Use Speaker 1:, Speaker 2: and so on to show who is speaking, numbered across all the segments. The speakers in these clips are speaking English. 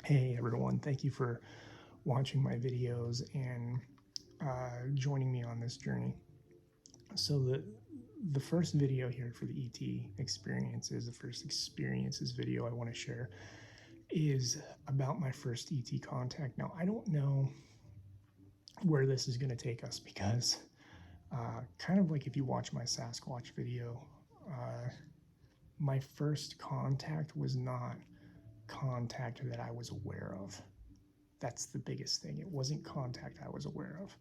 Speaker 1: Hey everyone, thank you for watching my videos and joining me on this journey. So the first video here for the ET experiences, the first experiences video I want to share is about my first ET contact. Now I don't know where this is going to take us because kind of like if you watch my Sasquatch video, my first contact was not contact that I was aware of. That's the biggest thing. It wasn't contact I was aware of.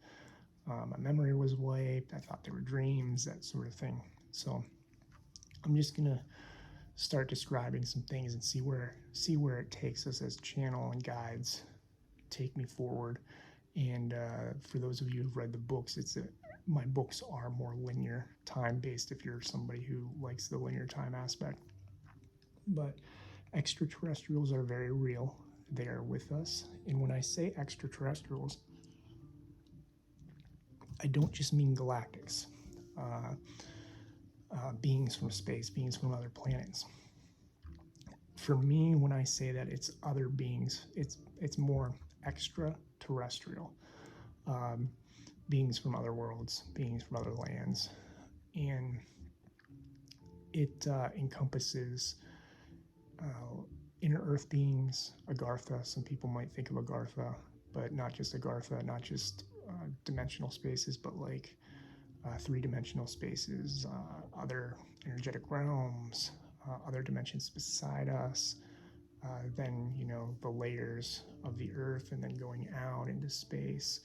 Speaker 1: My memory was wiped. I thought they were dreams, that sort of thing. So I'm just gonna start describing some things and see where it takes us as channel and guides. Take me forward. And for those of you who've read the books, my books are more linear, time based. If you're somebody who likes the linear time aspect, but extraterrestrials are very real. They are with us. And when I say extraterrestrials, I don't just mean galactics, beings from space, beings from other planets. For me, when I say that it's other beings, it's more extraterrestrial, beings from other worlds, beings from other lands, and it encompasses inner Earth beings, Agartha. Some people might think of Agartha, but not just Agartha, not just dimensional spaces, but like three-dimensional spaces, other energetic realms, other dimensions beside us, then, the layers of the Earth, and then going out into space.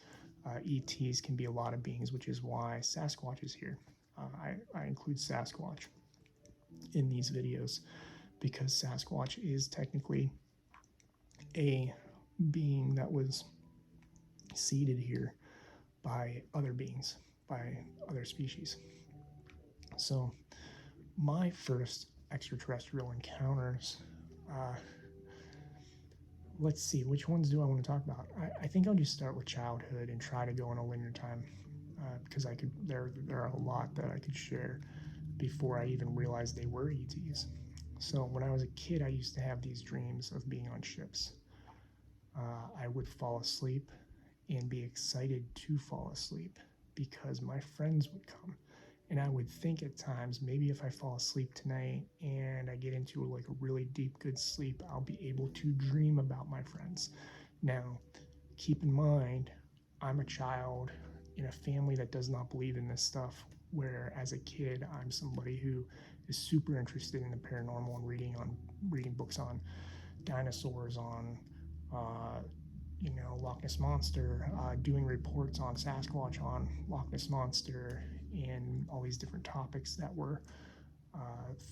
Speaker 1: ETs can be a lot of beings, which is why Sasquatch is here. I include Sasquatch in these videos because Sasquatch is technically a being that was seeded here by other beings, by other species. So my first extraterrestrial encounters, let's see, which ones do I want to talk about? I think I'll just start with childhood and try to go in a linear time because there are a lot that I could share before I even realized they were ETs. So when I was a kid, I used to have these dreams of being on ships. I would fall asleep and be excited to fall asleep because my friends would come. And I would think at times, maybe if I fall asleep tonight and I get into like a really deep, good sleep, I'll be able to dream about my friends. Now, keep in mind, I'm a child in a family that does not believe in this stuff, where as a kid, I'm somebody who is super interested in the paranormal and reading books on dinosaurs, on Loch Ness Monster, doing reports on Sasquatch, on Loch Ness Monster, and all these different topics that were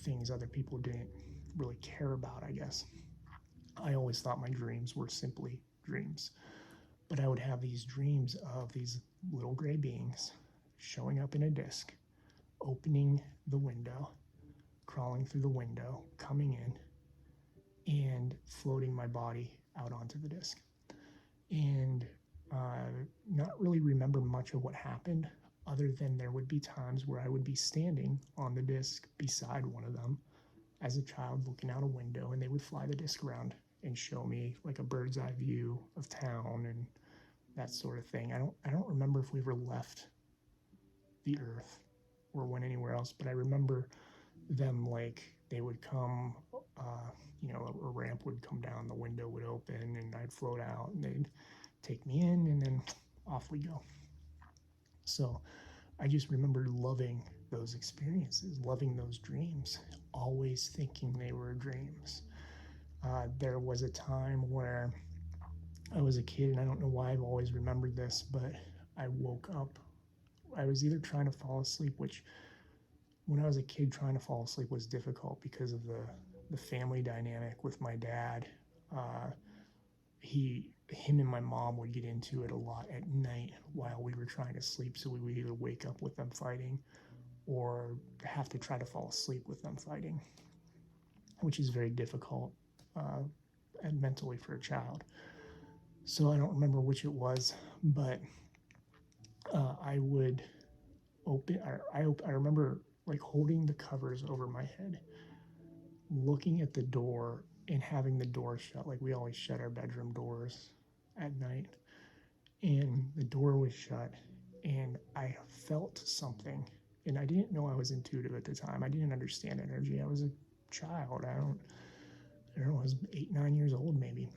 Speaker 1: things other people didn't really care about, I guess. I always thought my dreams were simply dreams. But I would have these dreams of these little gray beings showing up in a disc, opening the window, crawling through the window, coming in, and floating my body out onto the disc. And not really remember much of what happened, other than there would be times where I would be standing on the disc beside one of them as a child looking out a window, and they would fly the disc around and show me like a bird's eye view of town and that sort of thing. I don't remember if we ever left the Earth or went anywhere else, but I remember them like they would come, a ramp would come down, the window would open, and I'd float out, and they'd take me in, and then off we go. So I just remember loving those experiences, loving those dreams, always thinking they were dreams. There was a time where I was a kid, and I don't know why I've always remembered this, but I woke up. I was either trying to fall asleep, which when I was a kid, trying to fall asleep was difficult because of the family dynamic with my dad. Him and my mom would get into it a lot at night while we were trying to sleep, so we would either wake up with them fighting or have to try to fall asleep with them fighting, which is very difficult and mentally for a child. So I don't remember which it was, but I would open. I remember like holding the covers over my head, looking at the door and having the door shut. Like we always shut our bedroom doors at night, and the door was shut, and I felt something, and I didn't know I was intuitive at the time. I didn't understand energy. I was a child. I don't know. I was 8, 9 years old maybe,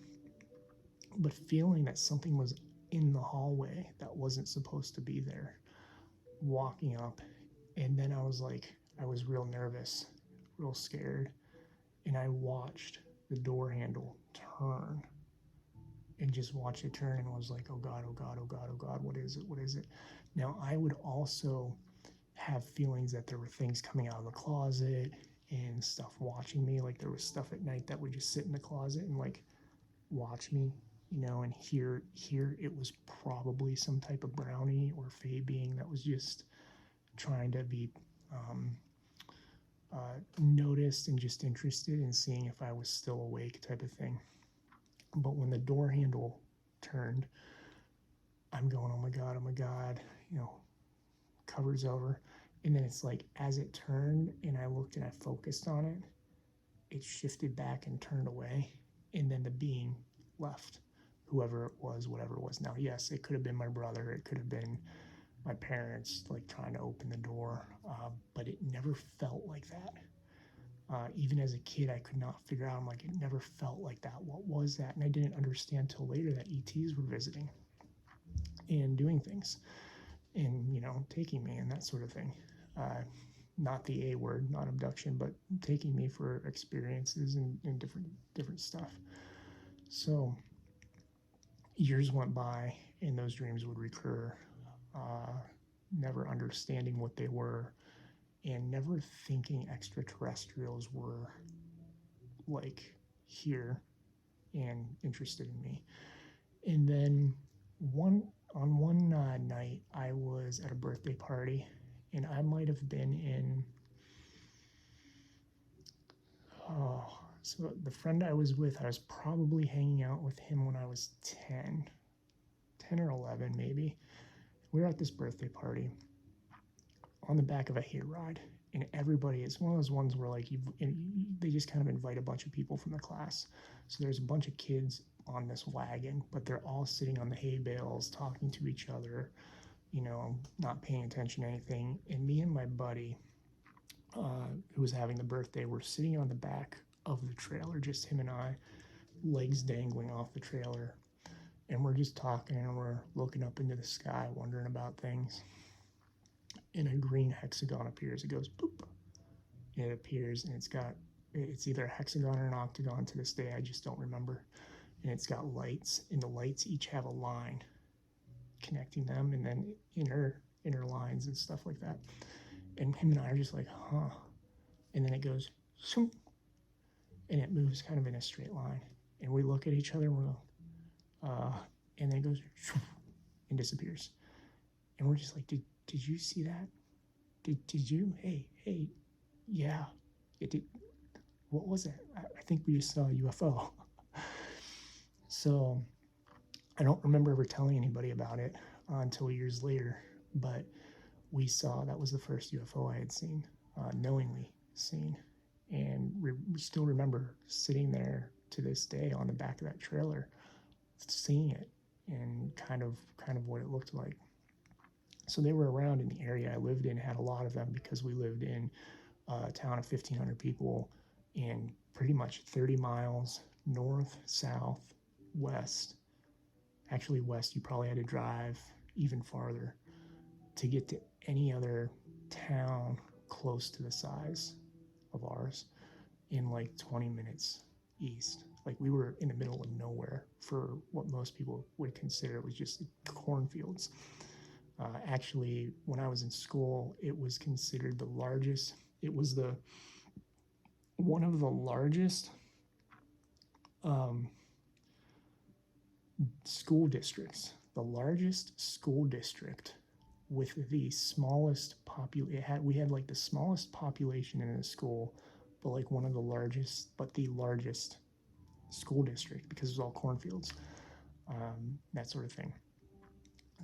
Speaker 1: but feeling that something was in the hallway that wasn't supposed to be there. Walking up, and then I was like, I was real nervous, real scared, and I watched the door handle turn and just watched it turn and was like, oh God, oh God, oh God, oh God, what is it? What is it? Now, I would also have feelings that there were things coming out of the closet and stuff watching me. Like there was stuff at night that would just sit in the closet and like watch me, and here it was probably some type of brownie or fae being that was just trying to be um, noticed and just interested in seeing if I was still awake, type of thing. But when the door handle turned, I'm going, oh my God, covers over. And then it's like, as it turned and I looked and I focused on it, it shifted back and turned away. And then the being left, whoever it was, whatever it was. Now, yes, it could have been my brother. It could have been my parents, like trying to open the door. But it never felt like that. Even as a kid, I could not figure out. I'm like, it never felt like that. What was that? And I didn't understand till later that ETs were visiting and doing things and, taking me and that sort of thing. Not the A word, not abduction, but taking me for experiences and different stuff. So years went by and those dreams would recur, never understanding what they were and never thinking extraterrestrials were like here and interested in me. And then one night, I was at a birthday party, and I might have been in. So the friend I was with, I was probably hanging out with him when I was 10 or 11 maybe. We were at this birthday party on the back of a hayride, and everybody, it's one of those ones where like they just kind of invite a bunch of people from the class. So there's a bunch of kids on this wagon, but they're all sitting on the hay bales talking to each other, not paying attention to anything. And me and my buddy, who was having the birthday, were sitting on the back of the trailer, just him and I, legs dangling off the trailer, and we're just talking and we're looking up into the sky, wondering about things. And a green hexagon appears. It goes boop. And it appears, and it's either a hexagon or an octagon. To this day, I just don't remember. And it's got lights, and the lights each have a line connecting them, and then inner lines and stuff like that. And him and I are just like, huh. And then it goes, shoom, and it moves kind of in a straight line. And we look at each other and we're like, and then it goes, shoom, and disappears. And we're just like, did you see that? Did you? Hey, yeah. It did. What was it? I think we just saw a UFO. So I don't remember ever telling anybody about it until years later, but we saw, that was the first UFO I had seen, knowingly seen. And still remember sitting there to this day on the back of that trailer, seeing it and kind of what it looked like. So they were around in the area I lived in, had a lot of them because we lived in a town of 1,500 people, and pretty much 30 miles north, south, west. Actually, west, you probably had to drive even farther to get to any other town close to the size of ours in like 20 minutes east. Like we were in the middle of nowhere for what most people would consider was just cornfields. Actually, when I was in school, it was considered the largest. It was one of the largest school districts. The largest school district with the smallest we had like the smallest population in the school, but like one of the largest, but the largest school district because it was all cornfields, that sort of thing.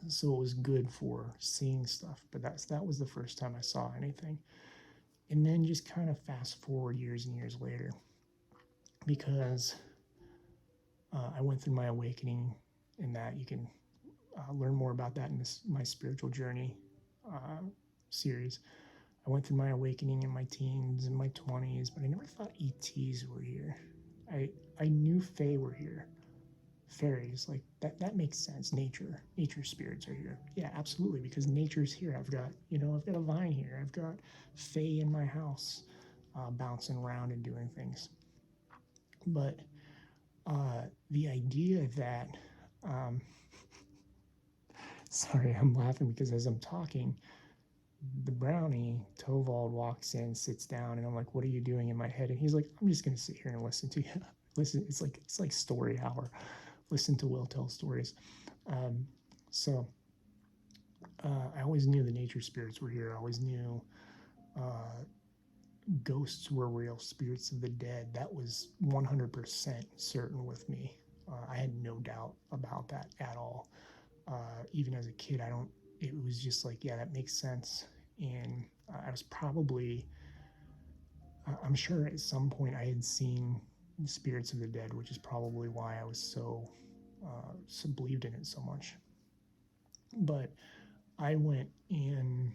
Speaker 1: So it was good for seeing stuff, but that was the first time I saw anything. And then just kind of fast forward years and years later, because I went through my awakening, in that you can learn more about that in my spiritual journey series. I went through my awakening in my teens and my 20s, but I never thought ETs were here. I knew Fae were here. Fairies, like that makes sense. Nature spirits are here. Yeah, absolutely, because nature's here. I've got a vine here. I've got Fae in my house, bouncing around and doing things. But the idea that, um, sorry, I'm laughing because as I'm talking, the brownie, Tovald, walks in, sits down, and I'm like, "What are you doing?" In my head, and he's like, "I'm just gonna sit here and listen to you." Listen, it's like story hour. Listen to Will tell stories. Um, so I always knew the nature spirits were here. I always knew uh, ghosts were real, spirits of the dead. That was 100% certain with me. I had no doubt about that at all. Even as a kid, it was just like, yeah, that makes sense. And I was probably, I'm sure at some point I had seen spirits of the dead, which is probably why I was so believed in it so much. But I went in,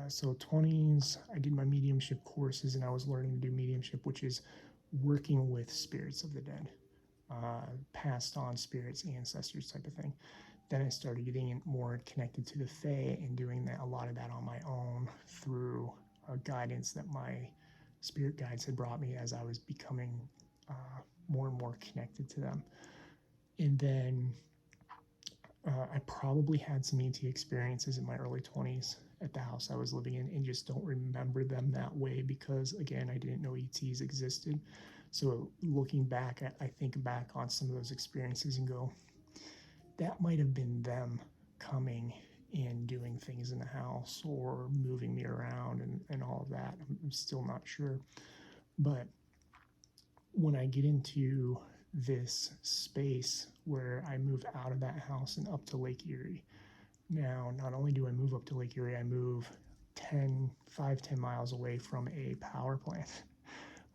Speaker 1: so 20s, I did my mediumship courses, and I was learning to do mediumship, which is working with spirits of the dead, passed on spirits, ancestors type of thing. Then I started getting more connected to the Fae and doing a lot of that on my own through guidance that my spirit guides had brought me as I was becoming more and more connected to them. And then I probably had some ET experiences in my early 20s at the house I was living in, and just don't remember them that way because, again, I didn't know ETs existed. So looking back, I think back on some of those experiences and go, that might have been them coming and doing things in the house or moving me around and all of that. I'm still not sure. But when I get into this space where I move out of that house and up to Lake Erie, now not only do I move up to Lake Erie, I move 10 miles away from a power plant,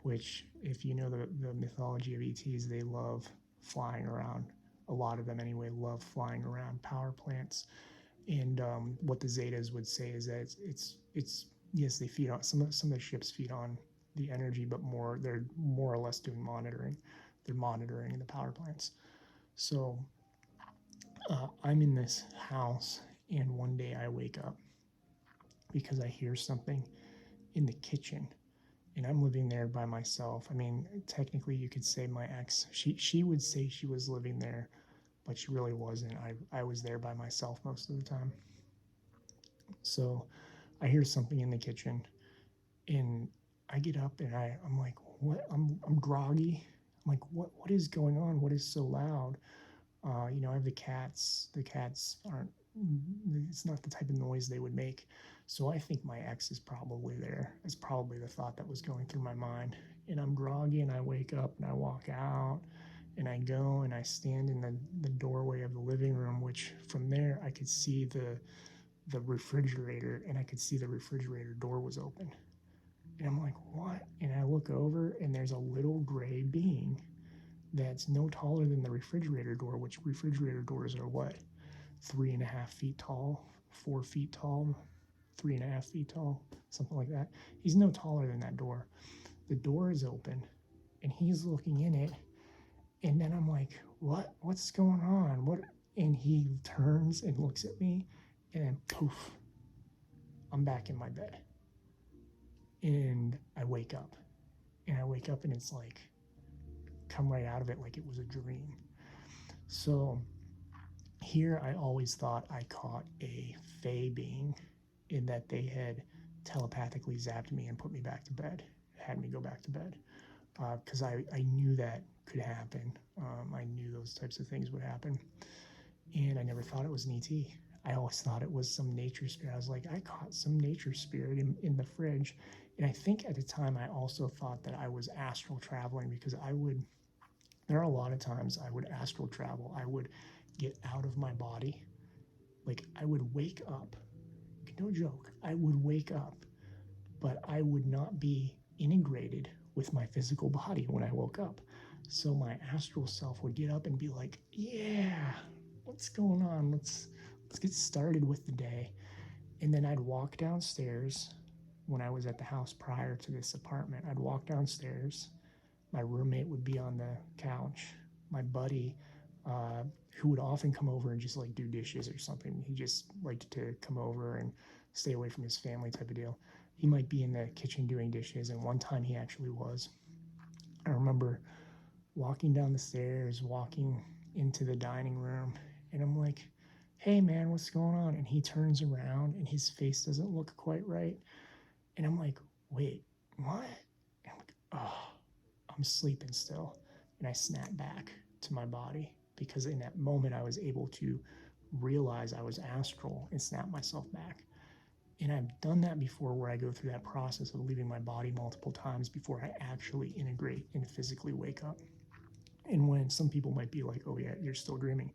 Speaker 1: which, if you know the mythology of ETs, they love flying around. A lot of them, anyway, love flying around power plants. And what the Zetas would say is that it's yes, they feed on some of the ships feed on the energy, but they're more or less doing monitoring. They're monitoring the power plants. So I'm in this house, and one day I wake up because I hear something in the kitchen, and I'm living there by myself. I mean, technically, you could say my ex. She would say she was living there, but she really wasn't. I was there by myself most of the time. So I hear something in the kitchen, and I get up, and I'm like, what? I'm groggy. I'm like, what is going on? What is so loud? I have the cats. The cats aren't. It's not the type of noise they would make. So I think my ex is probably there. It's probably the thought that was going through my mind. And I'm groggy, and I wake up, and I walk out, and I go, and I stand in the doorway of the living room, which from there I could see the refrigerator, and I could see the refrigerator door was open. And I'm like, what? And I look over, and there's a little gray being that's no taller than the refrigerator door, which refrigerator doors are what? 3.5 feet tall, 4 feet tall, 3.5 feet tall, something like that. He's no taller than that door. The door is open, and he's looking in it. And then I'm like, what? What's going on? What? And he turns and looks at me, and then poof, I'm back in my bed. And I wake up. And I wake up, and it's like, come right out of it like it was a dream. So here I always thought I caught a Fae being, in that they had telepathically zapped me and put me back to bed, had me go back to bed. Because I knew that could happen. I knew those types of things would happen. And I never thought it was an ET. I always thought it was some nature spirit. I was like, I caught some nature spirit in the fridge. And I think at the time I also thought that I was astral traveling, because there are a lot of times I would astral travel. I would get out of my body. Like, I would wake up. No joke. I would wake up, but I would not be integrated with my physical body when I woke up. So my astral self would get up and be like, "Yeah, what's going on? Let's get started with the day." And then I'd walk downstairs when I was at the house prior to this apartment. I'd walk downstairs. My roommate would be on the couch. My buddy, uh, who would often come over and just like do dishes or something, he just liked to come over and stay away from his family type of deal. He might be in the kitchen doing dishes, and one time he actually was. I remember walking down the stairs, walking into the dining room, and I'm like, "Hey man, what's going on?" And he turns around and his face doesn't look quite right. And I'm like, "Wait, what?" And I'm like, "Oh, I'm sleeping still." And I snap back to my body because in that moment I was able to realize I was astral and snap myself back. And I've done that before where I go through that process of leaving my body multiple times before I actually integrate and physically wake up. And when some people might be like, "Oh, yeah, you're still dreaming."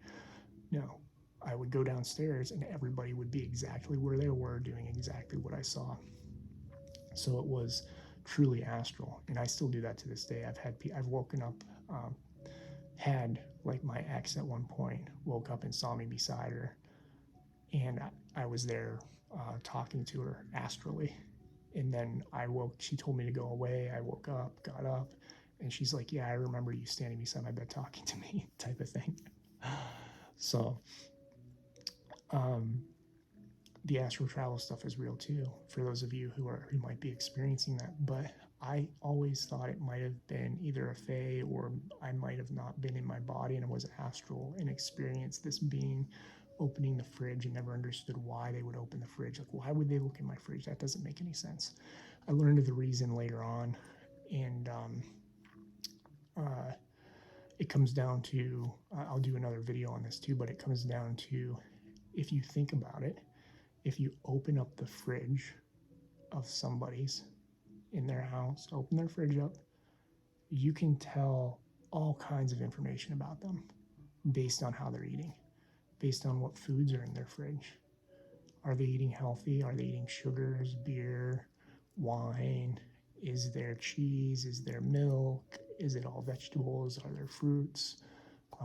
Speaker 1: No, I would go downstairs and everybody would be exactly where they were doing exactly what I saw. So it was truly astral. And I still do that to this day. I've woken up, um, had like my ex at one point woke up and saw me beside her. And I was there talking to her astrally. And then she told me to go away. I woke up, got up, and she's like, "Yeah, I remember you standing beside my bed talking to me," type of thing. So, um, the astral travel stuff is real too for those of you who might be experiencing that. But I always thought it might have been either a fae or I might have not been in my body and it was astral and experienced this being opening the fridge and never understood why they would open the fridge. Like, why would they look in my fridge? That doesn't make any sense. I learned the reason later on, and uh, it comes down to I'll do another video on this too, but it comes down to if you think about it, if you open up the fridge of somebody's in their house, open their fridge up, you can tell all kinds of information about them based on how they're eating, based on what foods are in their fridge. Are they eating healthy? Are they eating sugars, beer, wine? Is there cheese? Is there milk? Is it all vegetables? Are there fruits?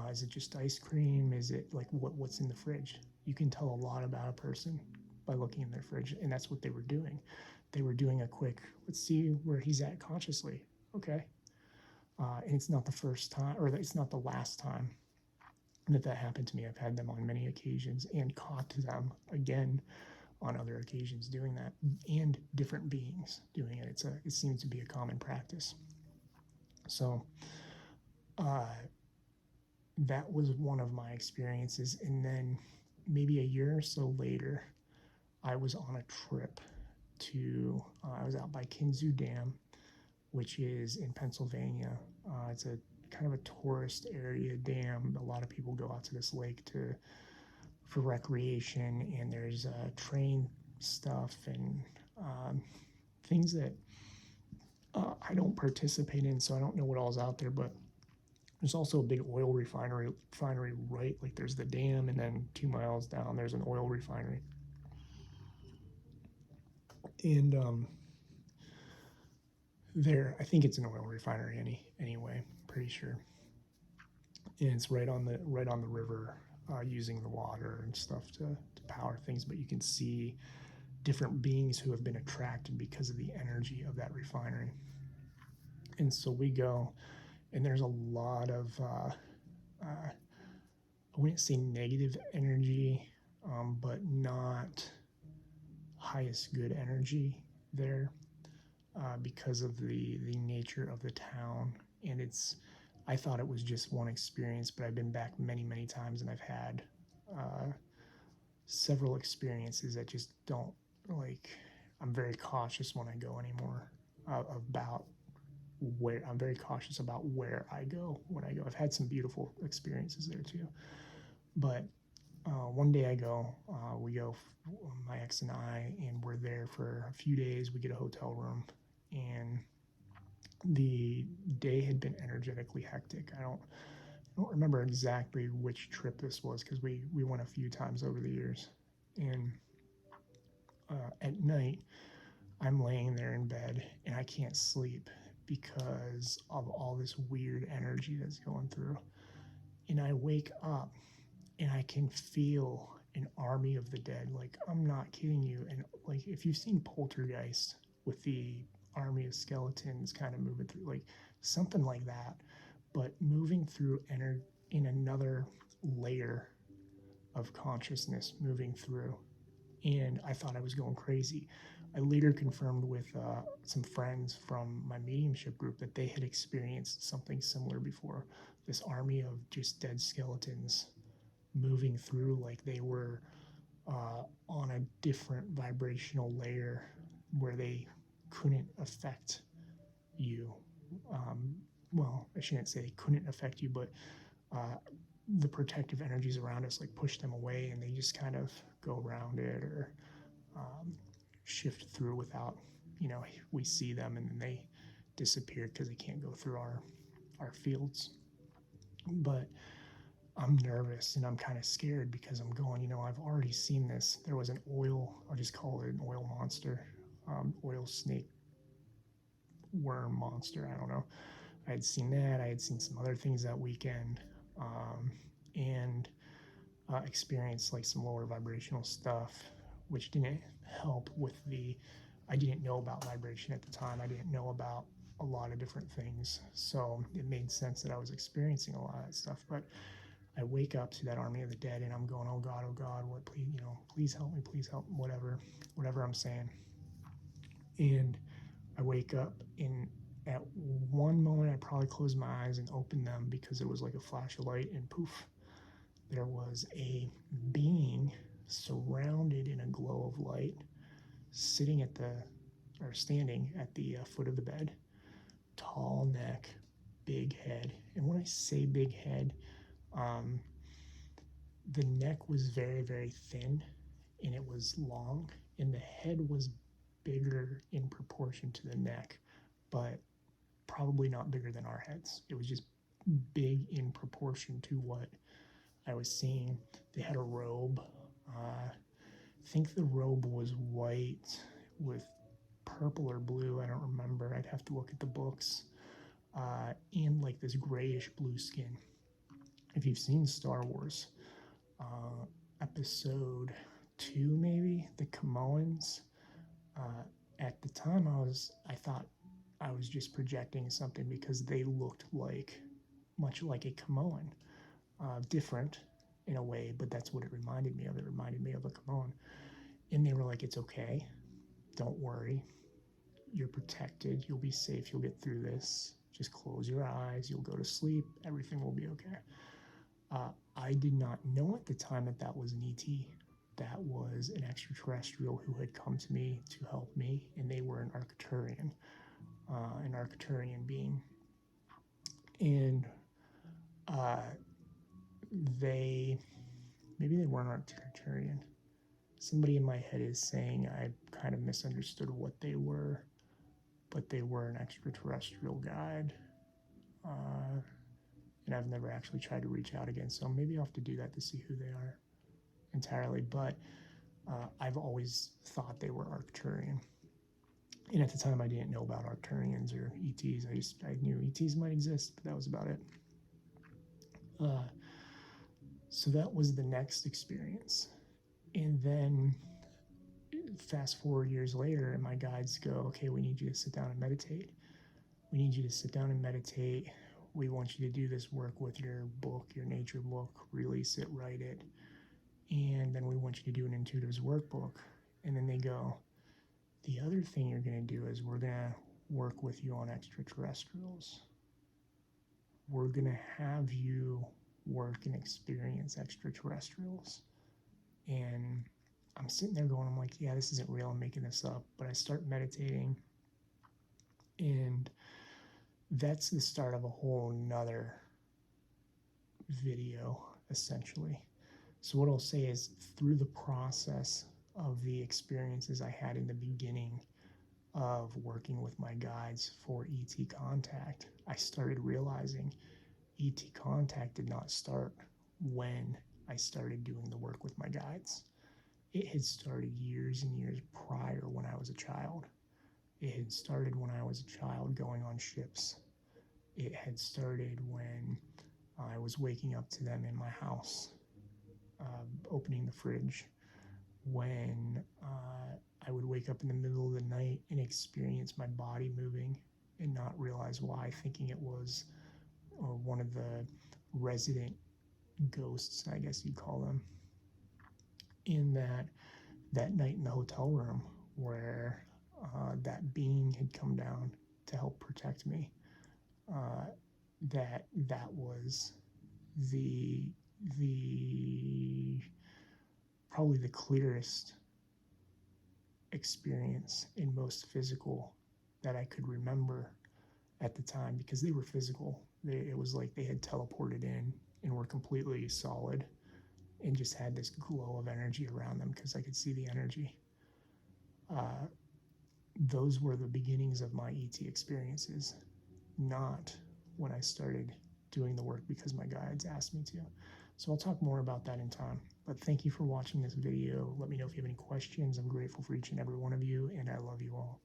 Speaker 1: Is it just ice cream? Is it like what's in the fridge? You can tell a lot about a person by looking in their fridge, and that's what they were doing. They were doing a quick, let's see where he's at consciously. Okay. And it's not the first time, or it's not the last time that happened to me. I've had them on many occasions and caught them again on other occasions doing that, and different beings doing it. It seems to be a common practice. So uh, that was one of my experiences. And then maybe a year or so later, I was on a trip I was out by Kinzu Dam, which is in Pennsylvania. It's a kind of a tourist area dam. A lot of people go out to this lake for recreation, and there's train stuff and things that I don't participate in, so I don't know what all's out there. But there's also a big oil refinery right, like there's the dam, and then 2 miles down there's an oil refinery. And I think it's an oil refinery anyway, pretty sure. And it's right on the river, using the water and stuff to power things. But you can see different beings who have been attracted because of the energy of that refinery. And so we go, and there's a lot of I wouldn't say negative energy, but not highest good energy there. Because of the nature of the town. And I thought it was just one experience, but I've been back many times, and I've had several experiences that just don't like. I'm very cautious when I go anymore about where. I'm very cautious about where I go when I go. I've had some beautiful experiences there too, but one day we go, my ex and I, and we're there for a few days. We get a hotel room, and the day had been energetically hectic. I don't remember exactly which trip this was because we went a few times over the years. And at night, I'm laying there in bed and I can't sleep because of all this weird energy that's going through. And I wake up and I can feel an army of the dead. Like, I'm not kidding you. And like, if you've seen Poltergeist with the army of skeletons kind of moving through, like something like that, but moving through in another layer of consciousness, moving through. And I thought I was going crazy. I later confirmed with some friends from my mediumship group that they had experienced something similar before. This army of just dead skeletons moving through like they were on a different vibrational layer where they couldn't affect you. Um, well, I shouldn't say they couldn't affect you, but uh, the protective energies around us like push them away and they just kind of go around it or um, shift through without, we see them and then they disappear because they can't go through our fields. But I'm nervous and I'm kind of scared because I'm going, I've already seen this. There was I'll just call it an oil monster, oil snake worm monster. I don't know. I had seen that. I had seen some other things that weekend, and experienced like some lower vibrational stuff, which didn't help with I didn't know about vibration at the time. I didn't know about a lot of different things. So it made sense that I was experiencing a lot of that stuff. But I wake up to that army of the dead and I'm going, oh God, what, please help me, whatever I'm saying. And I wake up and at one moment I probably closed my eyes and opened them because it was like a flash of light and poof, there was a being surrounded in a glow of light standing at the foot of the bed, tall neck, big head. And when I say big head, the neck was very, very thin and it was long, and the head was bigger in proportion to the neck, but probably not bigger than our heads. It was just big in proportion to what I was seeing. They had a robe. I think the robe was white with purple or blue. I don't remember. I'd have to look at the books. And like this grayish blue skin. If you've seen Star Wars, episode 2, maybe, the Camoans. At the time, I thought I was just projecting something because they looked much like a Camoan, different in a way, but that's what it reminded me of. It reminded me of a Camoan, and they were like, "It's okay, don't worry, you're protected, you'll be safe, you'll get through this. Just close your eyes, you'll go to sleep, everything will be okay." I did not know at the time that was an ET. That was an extraterrestrial who had come to me to help me, and they were an Arcturian being. And maybe they weren't Arcturian. Somebody in my head is saying I kind of misunderstood what they were, but they were an extraterrestrial guide. And I've never actually tried to reach out again, so maybe I'll have to do that to see who they are entirely. But I've always thought they were Arcturian. And at the time, I didn't know about Arcturians or ETs. I knew ETs might exist, but that was about it. So that was the next experience. And then fast forward years later, and my guides go, "Okay, we need you to sit down and meditate. We need you to sit down and meditate. We want you to do this work with your book, your nature book, release it, write it. And then we want you to do an intuitives workbook." And then they go, "The other thing you're going to do is we're going to work with you on extraterrestrials. We're going to have you work and experience extraterrestrials." And I'm sitting there going, I'm like, yeah, this isn't real. I'm making this up. But I start meditating, and that's the start of a whole nother video, essentially. So what I'll say is, through the process of the experiences I had in the beginning of working with my guides for ET contact, I started realizing ET contact did not start when I started doing the work with my guides. It had started years and years prior when I was a child. It had started when I was a child going on ships. It had started when I was waking up to them in my house, opening the fridge, when I would wake up in the middle of the night and experience my body moving and not realize why, thinking it was one of the resident ghosts, I guess you'd call them, in that night in the hotel room where that being had come down to help protect me. That was the the probably the clearest experience and most physical that I could remember at the time, because they were physical. It was like they had teleported in and were completely solid and just had this glow of energy around them because I could see the energy. Uh, those were the beginnings of my ET experiences, not when I started doing the work because my guides asked me to. So I'll talk more about that in time. But thank you for watching this video. Let me know if you have any questions. I'm grateful for each and every one of you, and I love you all.